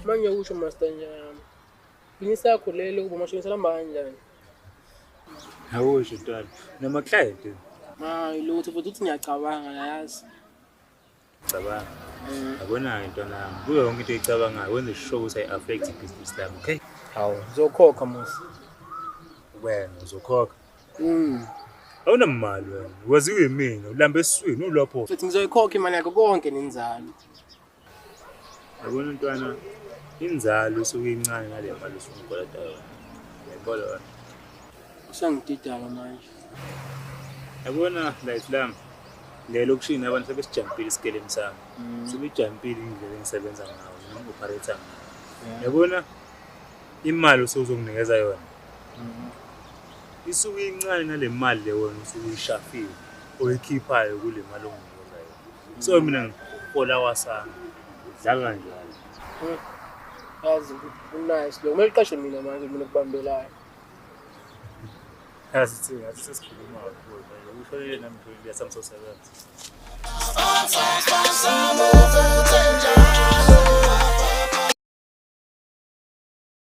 Manje usho master njani? Bizinisi yakho lelo kuba mashini selihamba kanjani? Awusho Ntwana, nama-client Hayi lutho futhi uthi ngiyacabanga yazi. cabanga. Yabona-ke Ntwana yami, kuyo yonke into oyicabangayo wenze sure ukuthi ayi-affect ibhizinisi lami, okay? Hawu, ngizokhokha musi. Wena uzokhokha. Awunamali wena, waziwe yimina, ulamba esiswini ulapho. Futhi ngizoyikhokha imali yakho konke nenzalo. Yabona Ntwana, inzalo isuke incane ngale mali osuke uyikoleta yona. Uyayibona wena? Usangididaka manje. Yabona life lami, le lokishini abantu sebesijampile isikeleni sami. Sebejampile indlela engisebenza ngayo, noma ngi-operate ngayo. Yabona imali osuzonginikeza yona. Isuke incane nale mali le wena usuke uyishafile oyikhiphayo kule mali onginikeza yona. So mina ngihola wasami, ngidlala kanjalo. Yazi nice lo. Kumele uqashe mina manje mina kubambelayo. Yazi ngathi sesikhuluma kakhulu, usho nami ngiyasam sosebenza.